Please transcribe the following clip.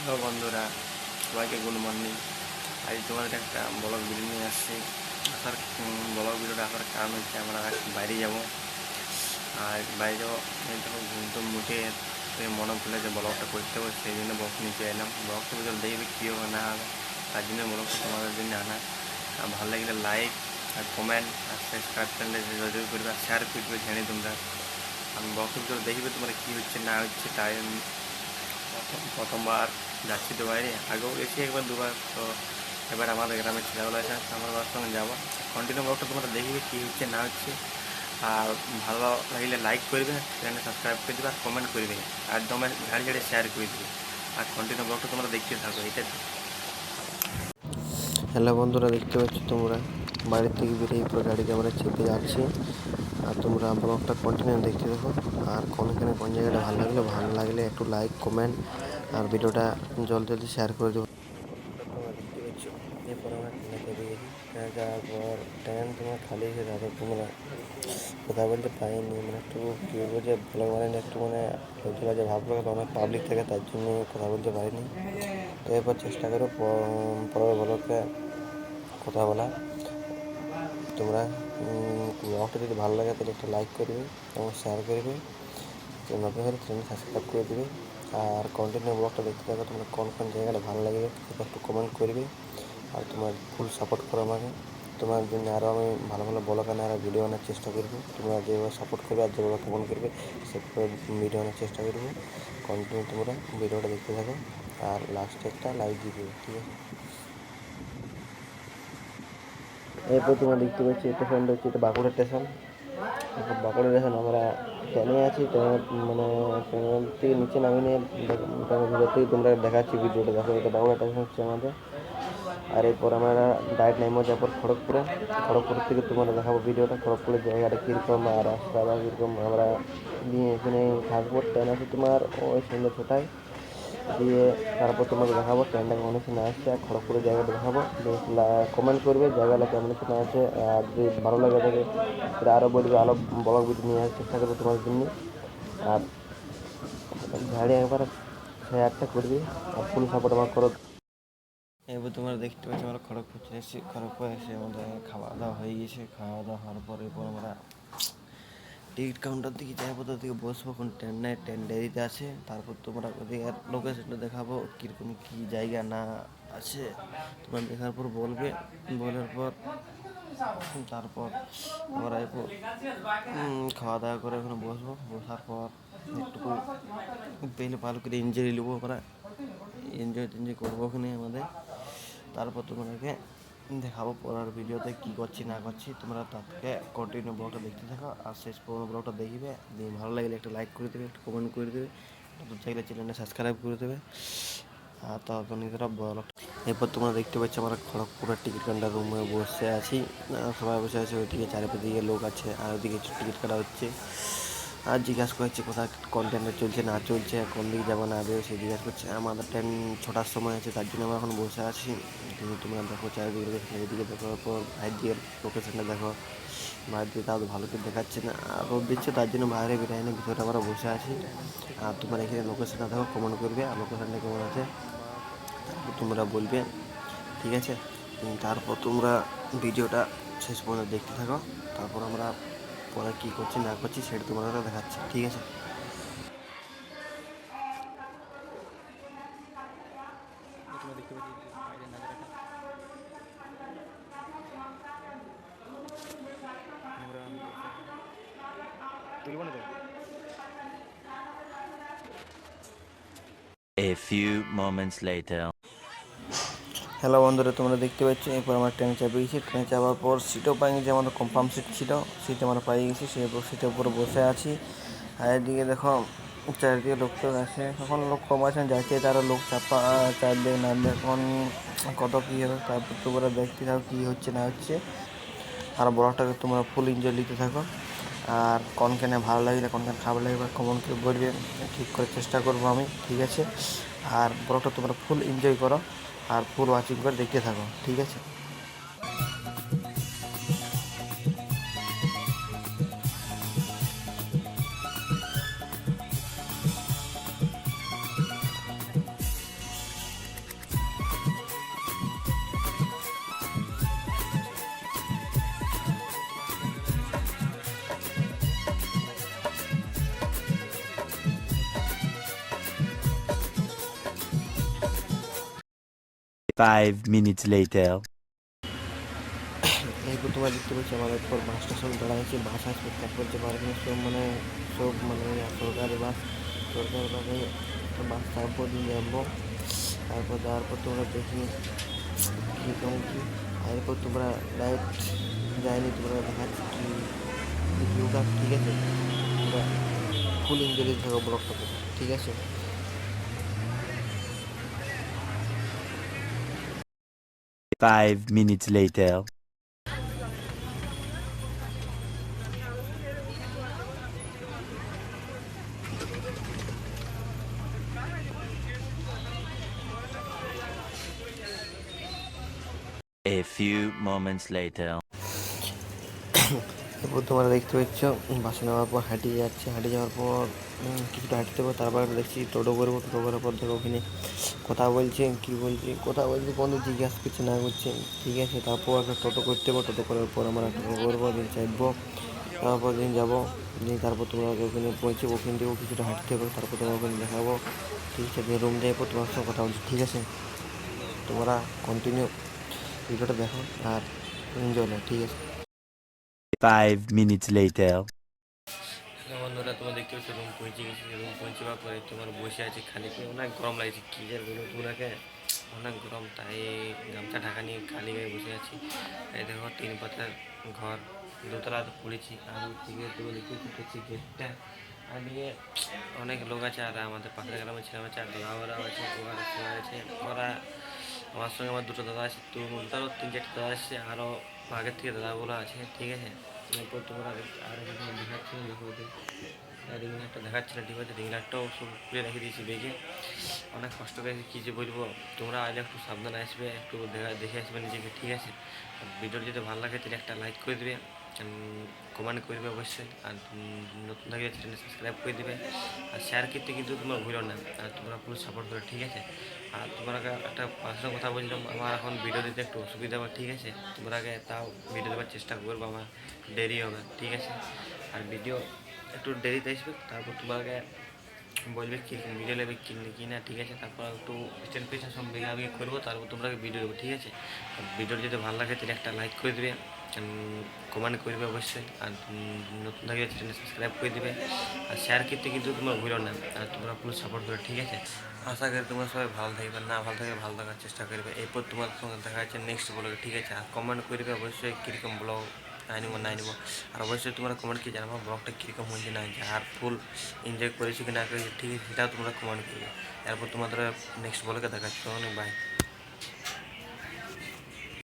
Hello বন্ধুরা, সবাইকে good morning. আজ তোমাদের একটা ব্লগ ভিডিও নিয়ে আসছি। আসার ব্লগ ভিডিওটা আসার কারণ হচ্ছে আমরা বাইরে যাব। আর বাইরে যাবো, এই দেখো ঘুম টুম মুঠে মনে পড়লে যে ব্লগটা করতে হবে, সেই জন্য ব্লগ নিচে এলাম। ব্লগটা ভিডিও দেখবে কী হবে না হবে, তার জন্য ব্লগটা তোমাদের জন্য আনা। আর ভালো লাগলে লাইক আর কমেন্ট আর সাবস্ক্রাইব চ্যানেলে জরুরি করবে আর শেয়ার করবে, জানি তোমরা। আমি ব্লগটা ভিডিও দেখবে তোমরা কী হচ্ছে না হচ্ছে। তাই প্রথমবার যাচ্ছি তো বাইরে, আগেও গেছি একবার দুবার। তো এবার আমাদের গ্রামের ছেলেগুলো আছে, আমার বাবার সঙ্গে যাবো। কন্টিনিউ ব্লগটা তোমরা দেখবে কী হচ্ছে না হচ্ছে। আর ভালো লাগলে লাইক করবে, চ্যানেলে সাবস্ক্রাইব করে দেবে আর কমেন্ট করবে, আর দমে ঝাড়ি ঝাড়ি শেয়ার করে দেবে। আর কন্টিনিউ ব্লগটা তোমরা দেখতে থাকো, এটা। হ্যালো বন্ধুরা, দেখতে পাচ্ছ তোমরা বাড়ির থেকে বেরিয়ে পুরো গাড়িতে আমরা চেপে যাচ্ছি। আর তোমরা ব্লগটা কন্টিনিউ দেখতে দেখো। আর কোনখানে কোন জায়গাটা ভালো লাগলে একটু লাইক কমেন্ট আর ভিডিওটা জলদি শেয়ার করে দেবো। তোমরা দেখতে পাচ্ছ, এরপর আমরা ট্রেনে চেপে গেছি। ট্রেনে যাওয়ার পর ট্রেন তোমার খালি হয়ে যাবে, তোমরা কথা বলতে পারিনি। মানে একটু কী বলবো যে ব্লগ বানালে একটু মানে হয়েছিল যে ভাবলো অনেক পাবলিক থেকে, তার জন্য কথা বলতে পারিনি। তো এরপর চেষ্টা করো পরের ব্লগে কথা বলা। তোমরা ব্লগটা যদি ভালো লাগে তাহলে একটা লাইক করবে এবং শেয়ার করবে, নতুন হলে চ্যানেল সাবস্ক্রাইব করে দেবে। আর কন্টিনিউ ব্লগটা দেখতে থাকো। তোমরা কোন কোন জায়গাটা ভালো লাগবে সেটা একটু কমেন্ট করবে। আর তোমার ফুল সাপোর্ট করো আমাকে। তোমার জন্য আরও আমি ভালো ভালো ব্লগ আনার আর ভিডিও আনার চেষ্টা করবো। তোমরা যেভাবে সাপোর্ট করবে আর যেভাবে কমেন্ট করবে সেভাবে ভিডিও আনার চেষ্টা করবো। কন্টিনিউ তোমরা ভিডিওটা দেখতে থাকো আর লাস্টে একটা লাইক দিয়ে দেবে, ঠিক আছে? এরপর তোমরা দেখতে পাচ্ছি স্টেশনটা হচ্ছে এটা বাঁকুড়া স্টেশন। এখন বাঁকুড়া স্টেশন আমরা ট্রেনে আছি। ট্রেনে মানে ট্রেন থেকে নিচে নামিয়ে নিয়ে ট্রেনের ভিতর থেকে তোমরা দেখাচ্ছি ভিডিওটা, দেখো এটা বাঁকুড়া স্টেশন হচ্ছে আমাদের। আর এরপর আমরা ডাইরেক্ট নেমে যাবো খড়গপুরে। খড়গপুর থেকে তোমরা দেখাবো ভিডিওটা, খড়গপুরের জায়গাটা কীরকম আর রাস্তা বা কীরকম আমরা নিয়ে এখানে থাকবো। ট্রেন আছে তোমার ওই সন্ধ্যে 6টায়, দিয়ে তারপর তোমাকে দেখাবো ট্রেনটা কেমন আছে না আসছে। আর খড়গপুরের জায়গাটা দেখাবো, কমেন্ট করবে জায়গাটা কেমন আছে না আছে। আর যদি ভালো লাগে থাকে সেটা আরও বলবে, আরও ব্লগ ভিডিও নিয়ে আসার চেষ্টা করবো তোমার জন্য। আর ঝাড়ি একবার শেয়ারটা করবে আর ফুল সাপোর্ট আমার করো। এবার তোমরা দেখতে পাচ্ছ আমরা খড়গপুর চলে এসেছি। খড়গপুর এসে আমাদের খাওয়া দাওয়া হয়ে গেছে। খাওয়া দাওয়া হওয়ার পর এরপর আমরা টিকিট কাউন্টার দিকে যাবো, তার দিকে বসবো। কোন ট্রেন নেই, ট্রেন দেরিতে আছে। তারপর তোমরা ওদিকে লোকেশনটা দেখাবো কীরকম কী জায়গা না আছে, তোমরা দেখার পর বলবে। বলার পর তারপর আমরা এরপর খাওয়া দাওয়া করে ওখানে বসবো। বসার পর একটুকু পেলে ভালো করে এনজয় নেবো, আমরা এনজয় করবো ওখানে আমাদের। তারপর তোমাদেরকে দেখাবো পরের ভিডিওতে কী করছি না করছি। তোমরা তার থেকে কন্টিনিউ ব্লগটা দেখতে থাকো আর শেষ পর্যন্ত ব্লগটা দেখবে। দিয়ে ভালো লাগলে একটা লাইক করে দেবে, একটা কমেন্ট করে দেবে, নতুন চাইলে চ্যানেলটা সাবস্ক্রাইব করে দেবে। আর তারপর নিজেরা ব্লগ এরপর তোমরা দেখতে পাচ্ছ আমরা খড়গপুরের টিকিট কাউন্টার রুমে বসে আছি। সবাই বসে আছে, ওইদিকে চারিদিকে লোক আছে আর ওইদিকে টিকিট কাটা হচ্ছে। আর জিজ্ঞাসা করছে কোথায় কোন ট্রেনটা চলছে না চলছে, কোন দিকে যাবো না যাবে সে জিজ্ঞাসা করছে। আমাদের ট্রেন 6টার সময় আছে, তার জন্য আমরা এখন বসে আছি। কিন্তু তোমরা দেখো চারিদিকে লোকেশন, এদিকে দেখার পর ভাইয়ের দিকে লোকেশনটা দেখো। বাইরে দিয়ে তাও ভালো করে দেখাচ্ছে না, আর রোদ দিচ্ছে তার জন্য বাইরে বেরোয় না, ভিতরে আমরা বসে আছি। আর তোমরা এখানে লোকেশনটা দেখো, কমেন্ট করবে আর লোকেশনটা কেমন আছে তারপর তোমরা বলবে, ঠিক আছে? তারপর তোমরা ভিডিওটা শেষ পর্যন্ত দেখতে থাকো। তারপর আমরা পরে কী করছি না করছি সেটা তোমাদের দেখাচ্ছি, ঠিক আছে? তোমরা দেখতে পাচ্ছি বাইরের নাজারাটা। আমরা তুলব না তো। A few moments later. Hello বন্ধুরা, তোমরা দেখতে পাচ্ছ এরপর আমরা ট্রেনে চাপে গেছি। ট্রেনে চাপার পর সিটও পাই গেছি, আমাদের কনফার্ম সিট ছিল, সিট আমরা পাই গেছি। সেই সিটের উপরে বসে আছি। আর এদিকে দেখো চারিদিকে লোক তো আছে, এখন লোক কম আছেন, যাচ্ছে তারা লোক চাপা চারদিকে নামবে। এখন কত কী হবে তারপর তোমরা দেখতে থাকো কী হচ্ছে না হচ্ছে। আর ব্লগটাকে তোমরা ফুল এনজয় নিতে থাকো। আর কোনখানে ভালো লাগলে কোনখানে খাবার লাগবে কমন করে বলবে, ঠিক করে চেষ্টা করবো আমি, ঠিক আছে? আর ব্লগটা তোমরা ফুল এনজয় করো আর ফুল ওয়াচিং করে দেখতে থাকো, ঠিক আছে? 5 minutes later. এরপর তোমরা দেখতে পাচ্ছি আমার এরপর বাস স্টেশন দাঁড়াইছে, বাস আসবে, তারপর যে পার্কিং সব মানে সরকারি বাস, সরকারি বাসে বাস তারপর দিয়ে যাবো। তারপর যাওয়ার পর তোমরা দেখি কী কেমন কী, আর এরপর তোমরা ডাইরেক্ট যায়নি, তোমরা দেখাচ্ছি কি ভিউটা, ঠিক আছে? তোমরা ফুল এনজয় দিতে থাকো ব্লগটাতে, ঠিক আছে? 5 minutes later. A few moments later. এরপর তোমরা দেখতে পাচ্ছ বাসে নেওয়ার পর হাঁটিয়ে যাচ্ছে, হাঁটে যাওয়ার পর কিছুটা হাঁটতে পারবো, তারপর দেখছি টোটো করবো, টোটো করার পর দেখো ওখানে কথা বলছে, কী বলছে, কথা বলছে, কোনো জিজ্ঞাসা করছে না করছে, ঠিক আছে? তারপর একটা টোটো করতে হবে, টোটো করার পর আমরা টোটো করবো, দিন চাইবো, তারপর দিন যাবো, দিন তারপর তোমরা ওখানে পৌঁছবো, ওখান থেকেও কিছুটা হাঁটতে হবে, তারপর তোমার ওখানে দেখাবো, ঠিক আছে? দিয়ে রুম যাই পর তোমার সঙ্গে কথা বলছি, ঠিক আছে? তোমরা কন্টিনিউ ভিডিওটা দেখো আর এনজয় নাও, ঠিক আছে? 5 minutes later. বন্ধুরা, তোমরা দেখতে পাচ্ছ রুম পৌঁছে গেছি, রুম পৌঁছবার পরে তোমার বসে আছে খালি পেয়ে, অনেক গরম লাগছে, কী যে বলো তোমরাকে, অনেক গরম, তাই গামছা ঢাকা নিয়ে খালি গায়ে বসে আছি। এই দেখো 3 পাতার ঘর, দোতলা পড়েছি, আর দিকে তোমরা দেখতে পাচ্ছি গেটটা, আর দিকে অনেক লোক আছে, আর আমাদের পাশের গ্রামের ছেলে আছে, আর দাদারাও আছে, ওরা সবাই আছে, ওরা আমার সঙ্গে আমার দুটো দাদা আছে, তো তারও 3-4টা দাদা আসছে, আরও আগের থেকে দাদাগুলো আছে, ঠিক আছে? এরপর তোমরা আর এখানে দেখাচ্ছি না, দেখো ওদের রিং লাইটটা দেখাচ্ছি না, ঠিক আছে? রিং লাইটটাও সব খুলে রেখে দিয়েছি বেগে, অনেক কষ্ট করে কী যে বলবো, তোমরা আইলে একটু সাবধানে আসবে, একটু দেখে আসবে নিজেকে, ঠিক আছে? ভিডিও যদি ভালো লাগে তাহলে একটা লাইক করে দেবে, কমেন্ট করবে অবশ্যই, আর নতুন থাকলে চ্যানেল সাবস্ক্রাইব করে দেবে, আর শেয়ার করতে কিন্তু তোমরা ভুলো না, আর তোমরা পুরো সাপোর্ট করো, ঠিক আছে? আর তোমরা একটা পার্সোনাল কথা বলছিলাম, আমার এখন ভিডিও দিতে একটু অসুবিধা হবে, ঠিক আছে? তোমরা আগে তাও ভিডিও দেওয়ার চেষ্টা করবো, আমার দেরি হবে, ঠিক আছে? আর ভিডিও একটু দেরিতে আসবে, তারপর তোমাকে বলবে কী ভিডিও নেবে কি না, ঠিক আছে? তারপর একটু স্ট্যান্ড পিছনে সব আগে করবো, তারপর তোমরা ভিডিও দেবো, ঠিক আছে? ভিডিও যদি ভালো লাগে তাহলে একটা লাইক করে দেবে, কমেন্ট করবে অবশ্যই, আর নতুন থাকলে চ্যানেল সাবস্ক্রাইব করে দেবে, আর শেয়ার করতে কিন্তু তোমরা ভুলো না, আর তোমরা পুরো সাপোর্ট করো, ঠিক আছে? আশা করি তোমরা সবাই ভালো থাকবে, না ভালো থাকবে ভালো থাকার চেষ্টা করবে। এরপর তোমার সঙ্গে দেখা যাচ্ছে নেক্সট ব্লগে, ঠিক আছে? আর কমেন্ট করবে অবশ্যই কীরকম ব্লগ আনিব না আনিব, আর অবশ্যই তোমরা কমেন্ট কি জানাবো ব্লগটা কীরকম হয়েছে না হয়েছে, আর ফুল এনজয় করেছি কি না করেছি, ঠিক আছে? সেটাও তোমরা কমেন্ট করবে। এরপর তোমাদের নেক্সট ব্লগে দেখাচ্ছি, অনেক বাই।